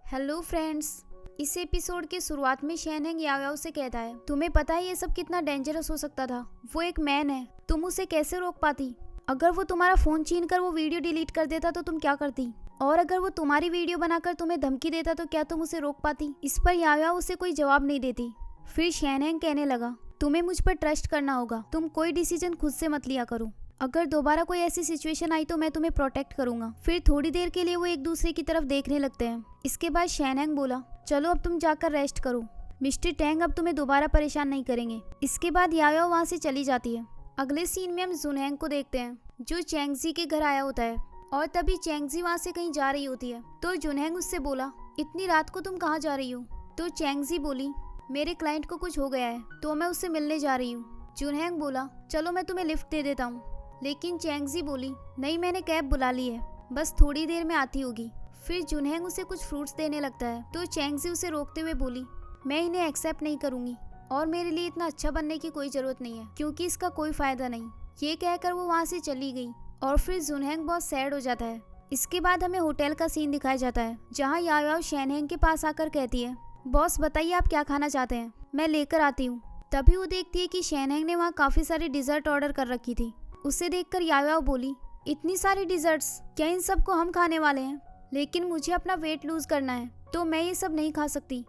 Hello friends. इस episode के शुरुआत में शैनहेंग याओयाओ से कहता है, तुम्हें पता है ये सब कितना डेंजरस हो सकता था। वो एक मैन है, तुम उसे कैसे रोक पाती? अगर वो तुम्हारा फोन छीन कर वो वीडियो डिलीट कर देता तो तुम क्या करती? और अगर वो तुम्हारी वीडियो बनाकर तुम्हें धमकी देता तो क्या तुम उसे रोक पाती? इस पर याओयाओ उसे कोई जवाब नहीं देती। फिर शैनहेंग कहने लगा, तुम्हें मुझ पर ट्रस्ट करना होगा, तुम कोई डिसीजन खुद से मत लिया करो। अगर दोबारा कोई ऐसी सिचुएशन आई तो मैं तुम्हें प्रोटेक्ट करूंगा। फिर थोड़ी देर के लिए वो एक दूसरे की तरफ देखने लगते हैं। इसके बाद शैनहेंग बोला, चलो अब तुम जाकर रेस्ट करो, मिस्टर टैंग अब तुम्हें दोबारा परेशान नहीं करेंगे। इसके बाद याओयाओ वहाँ से चली जाती है। अगले सीन में हम जुनहेंग को देखते हैं जो चैंगजी के घर आया होता है और तभी चैंगजी वहाँ से कहीं जा रही होती है। तो जुनहेंग उससे बोला, इतनी रात को तुम कहाँ जा रही हो? तो चैंगजी बोली, मेरे क्लाइंट को कुछ हो गया है तो मैं उससे मिलने जा रही हूँ। जुनहेंग बोला, चलो मैं तुम्हें लिफ्ट दे देता हूँ। लेकिन चैंगजी बोली, नहीं मैंने कैब बुला ली है, बस थोड़ी देर में आती होगी। फिर जुनहेंग उसे कुछ फ्रूट्स देने लगता है तो चैंगजी उसे रोकते हुए बोली, मैं इन्हें एक्सेप्ट नहीं करूंगी और मेरे लिए इतना अच्छा बनने की कोई जरूरत नहीं है क्योंकि इसका कोई फायदा नहीं। ये कहकर वो वहाँ से चली गई और फिर जुनहेंग बहुत सैड हो जाता है। इसके बाद हमें होटल का सीन दिखाया जाता है जहाँ याओयाओ शैनहेंग के पास आकर कहती है, बॉस बताइए आप क्या खाना चाहते हैं, मैं लेकर आती हूँ। तभी वो देखती है कि शैनहेंग ने वहाँ काफी सारी डिजर्ट ऑर्डर कर रखी थी। उसे देखकर याओयाओ बोली, इतनी सारी डिजर्ट्स, क्या इन सब को हम खाने वाले हैं? लेकिन मुझे अपना वेट लूज करना है तो मैं ये सब नहीं खा सकती।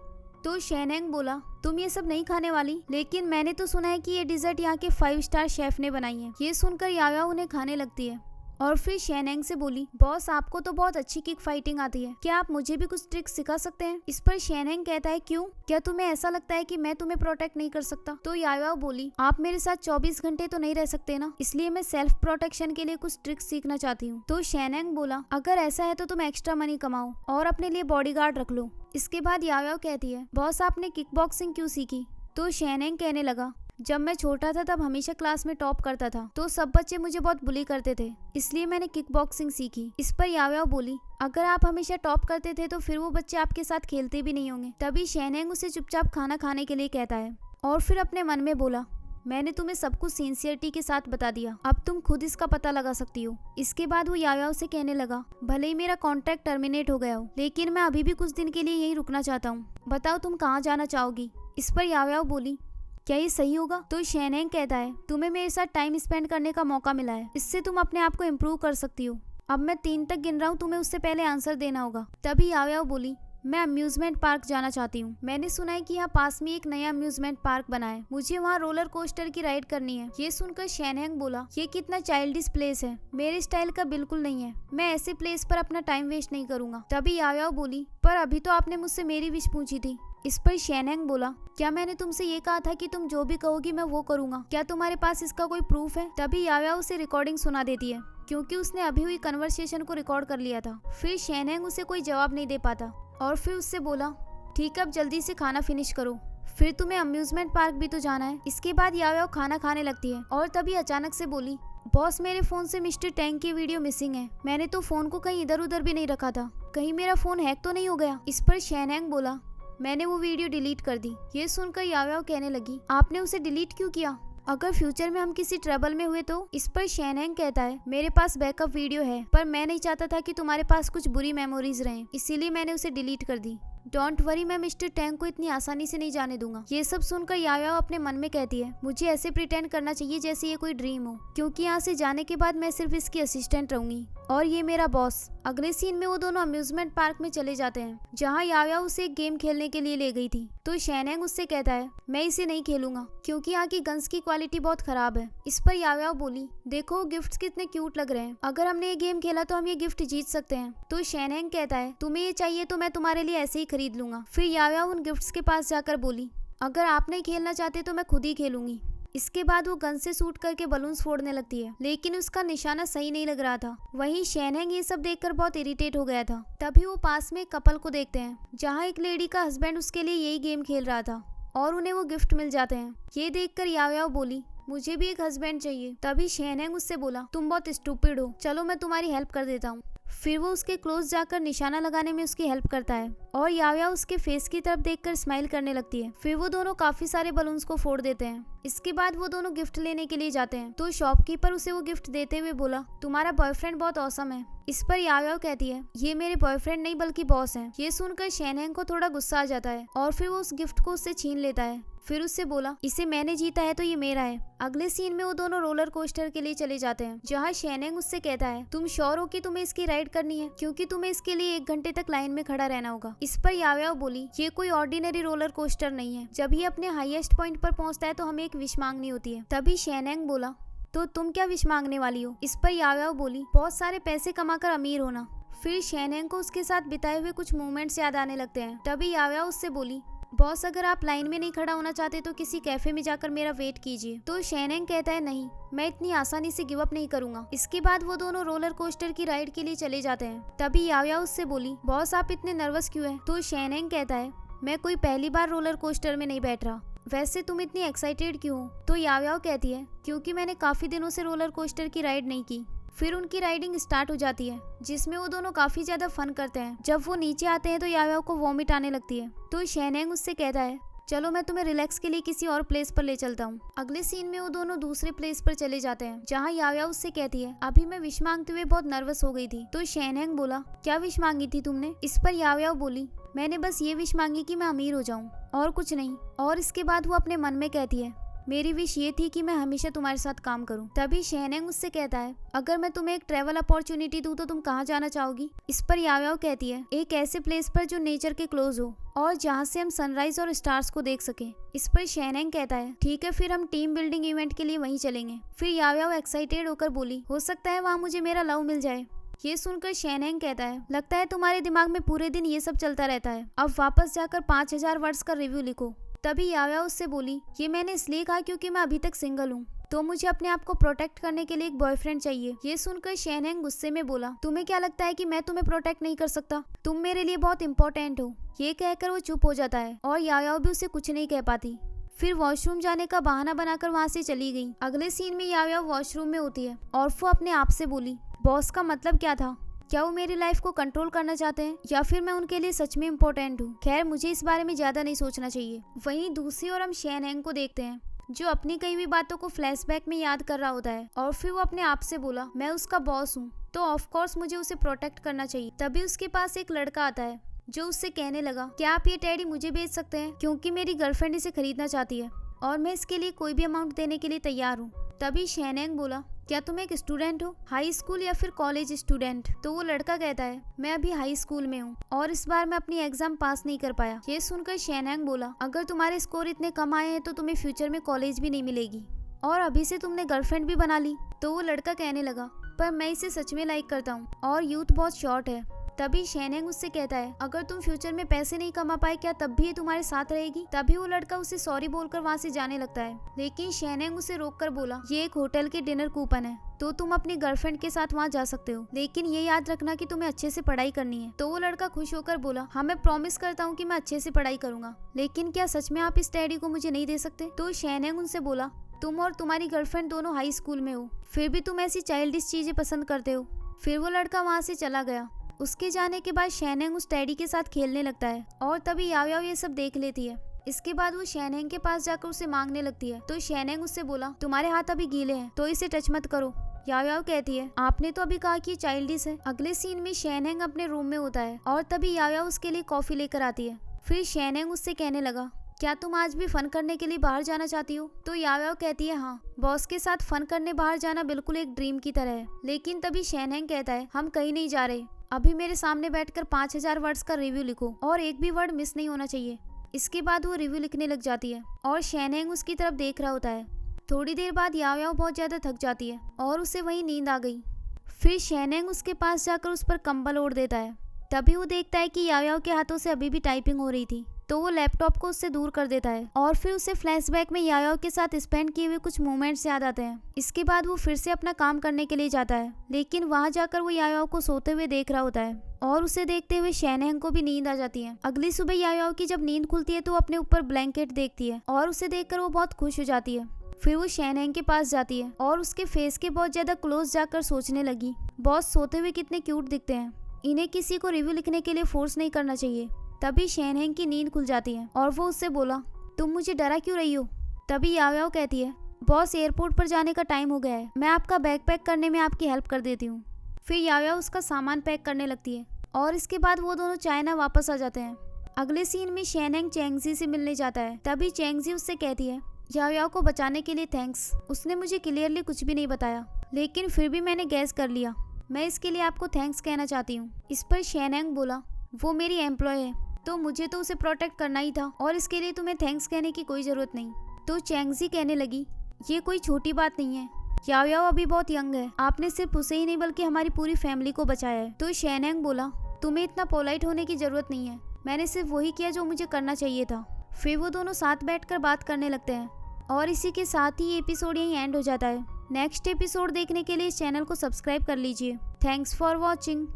तो शैनहेंग बोला, तुम ये सब नहीं खाने वाली? लेकिन मैंने तो सुना है कि ये डिजर्ट यहाँ के 5 स्टार शेफ ने बनाई है। ये सुनकर याओयाओ उन्हें खाने लगती है और फिर शैनहेंग से बोली, बॉस आपको तो बहुत अच्छी किक फाइटिंग आती है, क्या आप मुझे भी कुछ ट्रिक्स सिखा सकते हैं? इस पर शैनहेंग कहता है, क्यों, क्या तुम्हें ऐसा लगता है कि मैं तुम्हें प्रोटेक्ट नहीं कर सकता? तो याओयाओ बोली, आप मेरे साथ 24 घंटे तो नहीं रह सकते ना, इसलिए मैं सेल्फ प्रोटेक्शन के लिए कुछ ट्रिक्स सीखना चाहती हूँ। तो शैनहेंग बोला, अगर ऐसा है तो तुम एक्स्ट्रा मनी कमाओ और अपने लिए बॉडीगार्ड रख लो। इसके बाद याओयाओ कहती है, बॉस आपने किक बॉक्सिंग क्यों सीखी? तो शैनहेंग कहने लगा, जब मैं छोटा था तब हमेशा क्लास में टॉप करता था तो सब बच्चे मुझे बहुत बुली करते थे, इसलिए मैंने किक बॉक्सिंग सीखी। इस पर याओयाओ बोली, अगर आप हमेशा टॉप करते थे तो फिर वो बच्चे आपके साथ खेलते भी नहीं होंगे। तभी शैनहेंग उसे चुपचाप खाना खाने के लिए कहता है और फिर अपने मन में बोला, मैंने तुम्हें सब कुछ सिंसियरिटी के साथ बता दिया, अब तुम खुद इसका पता लगा सकती हो। इसके बाद वो याओयाओ से कहने लगा, भले ही मेरा कॉन्ट्रैक्ट टर्मिनेट हो गया हो लेकिन मैं अभी भी कुछ दिन के लिए यहीं रुकना चाहता हूँ, बताओ तुम कहाँ जाना चाहोगी? इस पर याओयाओ बोली, क्या ये सही होगा? तो शैनहेंग कहता है, तुम्हें मेरे साथ टाइम स्पेंड करने का मौका मिला है, इससे तुम अपने आप को इम्प्रूव कर सकती हो। अब मैं 3 तक गिन रहा हूँ, तुम्हें उससे पहले आंसर देना होगा। तभी याओयाओ बोली, मैं अम्यूजमेंट पार्क जाना चाहती हूँ। मैंने सुना है कि यहाँ पास में एक नया अम्यूजमेंट पार्क बना है, मुझे वहाँ रोलर कोस्टर की राइड करनी है। ये सुनकर शैनहेंग बोला, ये कितना चाइल्डिश प्लेस है, मेरे स्टाइल का बिल्कुल नहीं है, मैं ऐसे प्लेस पर अपना टाइम वेस्ट नहीं करूंगा। तभी याओयाओ बोली, पर अभी तो आपने मुझसे मेरी विश पूछी थी। इस पर शैनहेंग बोला, क्या मैंने तुमसे ये कहा था कि तुम जो भी कहोगी मैं वो करूंगा? क्या तुम्हारे पास इसका कोई प्रूफ है? तभी याओयाओ उसे रिकॉर्डिंग सुना देती है क्योंकि उसने अभी हुई कन्वर्सेशन को रिकॉर्ड कर लिया था। फिर शैनहेंग उसे कोई जवाब नहीं दे पाता और फिर उससे बोला, ठीक है अब जल्दी से खाना फिनिश करो, फिर तुम्हें अम्यूजमेंट पार्क भी तो जाना है। इसके बाद याओयाओ खाना खाने लगती है और तभी अचानक से बोली, बॉस मेरे फोन से मिस्टर टैंग की वीडियो मिसिंग है, मैंने तो फोन को कहीं इधर उधर भी नहीं रखा था, कहीं मेरा फोन हैक तो नहीं हो गया? इस पर शैनहेंग बोला, मैंने वो वीडियो डिलीट कर दी। ये सुनकर याओयाओ कहने लगी, आपने उसे डिलीट क्यों किया? अगर फ्यूचर में हम किसी ट्रबल में हुए तो? इस पर शैनहेंग कहता है, मेरे पास बैकअप वीडियो है पर मैं नहीं चाहता था कि तुम्हारे पास कुछ बुरी मेमोरीज रहें, इसीलिए मैंने उसे डिलीट कर दी। डोंट वरी, मैं मिस्टर टैंग को इतनी आसानी से नहीं जाने दूंगा। ये सब सुनकर याओयाओ अपने मन में कहती है, मुझे ऐसे प्रिटेंड करना चाहिए जैसे ये कोई ड्रीम हो, क्योंकि यहाँ से जाने के बाद मैं सिर्फ इसकी असिस्टेंट रहूंगी और ये मेरा बॉस। अगले सीन में वो दोनों अम्यूजमेंट पार्क में चले जाते हैं जहाँ याओयाओ उसे एक गेम खेलने के लिए ले गई थी। तो शैनहेंग उससे कहता है, मैं इसे नहीं खेलूंगा क्योंकि यहाँ की गन्स की क्वालिटी बहुत खराब है। इस पर याओयाओ बोली, देखो गिफ्ट्स कितने क्यूट लग रहे हैं, अगर हमने ये गेम खेला तो हम ये गिफ्ट जीत सकते हैं। तो शैनहेंग कहता है, तुम्हें ये चाहिए तो मैं तुम्हारे लिए ऐसे ही खरीद लूंगा। फिर याओयाओ उन गिफ्ट्स के पास जाकर बोली, अगर आप नहीं खेलना चाहते तो मैं खुद ही खेलूंगी। इसके बाद वो गन से शूट करके बलून्स फोड़ने लगती है लेकिन उसका निशाना सही नहीं लग रहा था। वहीं शैनहेंग ये सब देखकर बहुत इरिटेट हो गया था। तभी वो पास में एक कपल को देखते हैं जहाँ एक लेडी का हस्बैंड उसके लिए यही गेम खेल रहा था और उन्हें वो गिफ्ट मिल जाते हैं। ये देखकर याओयाओ बोली, मुझे भी एक हस्बैंड चाहिए। तभी शैनहेंग उससे बोला, तुम बहुत स्टूपिड हो, चलो मैं तुम्हारी हेल्प कर देता हूँ। फिर वो उसके क्लोज जाकर निशाना लगाने में उसकी हेल्प करता है और याओ उसके फेस की तरफ देखकर स्माइल करने लगती है। फिर वो दोनों काफी सारे बलून्स को फोड़ देते हैं। इसके बाद वो दोनों गिफ्ट लेने के लिए जाते हैं तो शॉपकीपर उसे वो गिफ्ट देते हुए बोला, तुम्हारा बॉयफ्रेंड बहुत ऑसम है। इस पर याओ कहती है, ये मेरे बॉयफ्रेंड नहीं बल्कि बॉस हैं। ये सुनकर शैनहेंग को थोड़ा गुस्सा आ जाता है और फिर वो उस गिफ्ट को उससे छीन लेता है। फिर उससे बोला, इसे मैंने जीता है तो ये मेरा है। अगले सीन में वो दोनों रोलर कोस्टर के लिए चले जाते हैं जहाँ शैनहेंग उससे कहता है, तुम श्योर हो कि तुम्हें इसकी राइड करनी है, क्योंकि तुम्हें इसके लिए 1 घंटे तक लाइन में खड़ा रहना होगा। इस पर याओ बोली, ये कोई ऑर्डिनरी रोलर कोस्टर नहीं है। जब ये अपने हाईएस्ट पॉइंट पर पहुंचता है तो हमें एक विश मांगनी होती है। तभी शैनहेंग बोला, तो तुम क्या विश मांगने वाली हो? इस पर याओ बोली, बहुत सारे पैसे कमाकर अमीर होना। फिर शैनहेंग को उसके साथ बिताए हुए कुछ मोमेंट्स याद आने लगते हैं। तभी याओ उससे बोली, बॉस अगर आप लाइन में नहीं खड़ा होना चाहते तो किसी कैफे में जाकर मेरा वेट कीजिए। तो शैनहेंग कहता है, नहीं, मैं इतनी आसानी से गिव अप नहीं करूंगा। इसके बाद वो दोनों रोलर कोस्टर की राइड के लिए चले जाते हैं। तभी याओ उससे बोली, बॉस आप इतने नर्वस क्यों हैं? तो शैनहेंग कहता है, मैं कोई पहली बार रोलर कोस्टर में नहीं बैठ रहा। वैसे तुम इतनी एक्साइटेड क्यों हो? तो याओ कहती है, क्योंकि मैंने काफी दिनों से रोलर कोस्टर की राइड नहीं की। फिर उनकी राइडिंग स्टार्ट हो जाती है जिसमें वो दोनों काफी ज्यादा फन करते हैं। जब वो नीचे आते हैं तो याओ को वॉमिट आने लगती है। तो शैनहेंग उससे कहता है, चलो मैं तुम्हें रिलैक्स के लिए किसी और प्लेस पर ले चलता हूँ। अगले सीन में वो दोनों दूसरे प्लेस पर चले जाते हैं जहाँ याओ उससे कहती है, अभी मैं विश मांगते हुए बहुत नर्वस हो गई थी। तो शैनहेंग बोला, क्या विश मांगी थी तुमने? इस पर याओ बोली, मैंने बस ये विश मांगी कि मैं अमीर हो जाऊँ और कुछ नहीं। और इसके बाद वो अपने मन में कहती है, मेरी विश ये थी कि मैं हमेशा तुम्हारे साथ काम करूं। तभी शैनहेंग उससे कहता है, अगर मैं तुम्हें एक ट्रैवल अपॉर्चुनिटी दूं तो तुम कहाँ जाना चाहोगी? इस पर याओ कहती है, एक ऐसे प्लेस पर जो नेचर के क्लोज हो और जहाँ से हम सनराइज और स्टार्स को देख सके। इस पर शैनहेंग कहता है, ठीक है, फिर हम टीम बिल्डिंग इवेंट के लिए वहीं चलेंगे। फिर याओ एक्साइटेड होकर बोली, हो सकता है वहाँ मुझे मेरा लव मिल जाए। ये सुनकर शैनहेंग कहता है, लगता है तुम्हारे दिमाग में पूरे दिन ये सब चलता रहता है। अब वापस जाकर 5000 वर्ड्स का रिव्यू लिखो। तभी याओ उससे बोली, ये मैंने इसलिए कहा क्योंकि मैं अभी तक सिंगल हूँ, तो मुझे अपने आप को प्रोटेक्ट करने के लिए एक बॉयफ्रेंड चाहिए। ये सुनकर शैनहेंग गुस्से में बोला, तुम्हें क्या लगता है कि मैं तुम्हें प्रोटेक्ट नहीं कर सकता? तुम मेरे लिए बहुत इंपॉर्टेंट हो। ये कहकर वो चुप हो जाता है और याओ भी उसे कुछ नहीं कह पाती। फिर वॉशरूम जाने का बहाना बनाकर वहाँ से चली गई। अगले सीन में याओ वॉशरूम में होती है और वो अपने आप से बोली, बॉस का मतलब क्या था? क्या वो मेरी लाइफ को कंट्रोल करना चाहते हैं या फिर मैं उनके लिए सच में इम्पोर्टेंट हूँ? खैर, मुझे इस बारे में ज्यादा नहीं सोचना चाहिए। वहीं दूसरी ओर हम शैनहेंग को देखते हैं जो अपनी कही हुई बातों को फ्लैशबैक में याद कर रहा होता है और फिर वो अपने आप से बोला, मैं उसका बॉस हूँ तो ऑफ कोर्स मुझे उसे प्रोटेक्ट करना चाहिए। तभी उसके पास एक लड़का आता है जो उससे कहने लगा, क्या आप ये टेडी मुझे बेच सकते हैं? क्योंकि मेरी गर्लफ्रेंड इसे खरीदना चाहती है और मैं इसके लिए कोई भी अमाउंट देने के लिए तैयार हूँ। तभी शैनहेंग बोला, क्या तुम एक स्टूडेंट हो, हाई स्कूल या फिर कॉलेज स्टूडेंट? तो वो लड़का कहता है, मैं अभी हाई स्कूल में हूँ और इस बार मैं अपनी एग्जाम पास नहीं कर पाया। ये सुनकर शैनहेंग बोला, अगर तुम्हारे स्कोर इतने कम आए हैं तो तुम्हें फ्यूचर में कॉलेज भी नहीं मिलेगी और अभी से तुमने गर्लफ्रेंड भी बना ली। तो वो लड़का कहने लगा, पर मैं इसे सच में लाइक करता हूँ और यूथ बहुत शॉर्ट है। तभी शैनहेंग उससे कहता है, अगर तुम फ्यूचर में पैसे नहीं कमा पाए क्या तब भी ये तुम्हारे साथ रहेगी? तभी वो लड़का उसे सॉरी बोलकर वहाँ से जाने लगता है, लेकिन शैनहेंग उसे रोककर बोला, ये एक होटल के डिनर कूपन है तो तुम अपनी गर्लफ्रेंड के साथ वहाँ जा सकते हो, लेकिन ये याद रखना कि तुम्हें अच्छे से पढ़ाई करनी है। तो वो लड़का खुश होकर बोला, हाँ मैं प्रॉमिस करता हूँ कि मैं अच्छे से पढ़ाई करूंगा, लेकिन क्या सच में आप इस टेडी को मुझे नहीं दे सकते? तो शैनहेंग उनसे बोला, तुम और तुम्हारी गर्लफ्रेंड दोनों हाई स्कूल में हो, फिर भी तुम ऐसी चाइल्डिश चीजें पसंद करते हो। फिर वो लड़का वहाँ से चला गया। उसके जाने के बाद शैनहेंग उस टेडी के साथ खेलने लगता है और तभी याओ ये सब देख लेती है। इसके बाद वो शैनहेंग के पास जाकर उसे मांगने लगती है। तो शैनहेंग उससे बोला, तुम्हारे हाथ अभी गीले हैं तो इसे टच मत करो। याओ कहती है, आपने तो अभी कहा कि ये चाइल्डिश है। अगले सीन में शैनहेंग अपने रूम में होता है और तभी याओ उसके लिए कॉफी लेकर आती है। फिर शैनहेंग उससे कहने लगा, क्या तुम आज भी फन करने के लिए बाहर जाना चाहती हो? तो याओ कहती है, हाँ, बॉस के साथ फन करने बाहर जाना बिल्कुल एक ड्रीम की तरह है। लेकिन तभी शैनहेंग कहता है, हम कहीं नहीं जा रहे, अभी मेरे सामने बैठकर 5000 वर्ड्स का रिव्यू लिखो और एक भी वर्ड मिस नहीं होना चाहिए। इसके बाद वो रिव्यू लिखने लग जाती है और शैनहेंग उसकी तरफ देख रहा होता है। थोड़ी देर बाद याओ बहुत ज्यादा थक जाती है और उसे वहीं नींद आ गई। फिर शैनहेंग उसके पास जाकर उस पर कंबल ओढ़ देता है। तभी वो देखता है कि याओ के हाथों से अभी भी टाइपिंग हो रही थी, तो वो लैपटॉप को उससे दूर कर देता है और फिर उसे फ्लैशबैक में याओ के साथ स्पेंड किए हुए कुछ मोमेंट्स याद आते हैं। इसके बाद वो फिर से अपना काम करने के लिए जाता है, लेकिन वहाँ जाकर वो याओ को सोते हुए देख रहा होता है और उसे देखते हुए शैनहेंग को भी नींद आ जाती है। अगली सुबह याओ की जब नींद खुलती है तो वो अपने ऊपर ब्लैंकेट देखती है और उसे देखकर वो बहुत खुश हो जाती है। फिर वो शैनहेंग के पास जाती है और उसके फेस के बहुत ज्यादा क्लोज जाकर सोचने लगी, बॉस सोते हुए कितने क्यूट दिखते हैं, इन्हें किसी को रिव्यू लिखने के लिए फोर्स नहीं करना चाहिए। तभी शैनहेंग की नींद खुल जाती है और वो उससे बोला, तुम मुझे डरा क्यों रही हो। तभी याओ याओ कहती है, बॉस एयरपोर्ट पर जाने का टाइम हो गया है, मैं आपका बैग पैक करने में आपकी हेल्प कर देती हूँ। फिर याओ याओ उसका सामान पैक करने लगती है और इसके बाद वो दोनों चाइना वापस आ जाते हैं। अगले सीन में शैनहेंग चैंगजी से मिलने जाता है। तभी चैंगजी उससे कहती है, याओ याओ को बचाने के लिए थैंक्स, उसने मुझे क्लियरली कुछ भी नहीं बताया, लेकिन फिर भी मैंने गैस कर लिया, मैं इसके लिए आपको थैंक्स कहना चाहती हूँ। इस पर शैनहेंग बोला, वो मेरी एम्प्लॉय है तो मुझे तो उसे प्रोटेक्ट करना ही था और इसके लिए तुम्हें थैंक्स कहने की कोई ज़रूरत नहीं। तो चैंगजी कहने लगी, ये कोई छोटी बात नहीं है, याओ याओ अभी बहुत यंग है, आपने सिर्फ उसे ही नहीं बल्कि हमारी पूरी फैमिली को बचाया है। तो शैनहेंग बोला, तुम्हें इतना पोलाइट होने की ज़रूरत नहीं है, मैंने सिर्फ वही किया जो मुझे करना चाहिए था। फिर वो दोनों साथ बैठकर बात करने लगते हैं और इसी के साथ ही एपिसोड यहीं एंड हो जाता है। नेक्स्ट एपिसोड देखने के लिए इस चैनल को सब्सक्राइब कर लीजिए। Thanks for watching.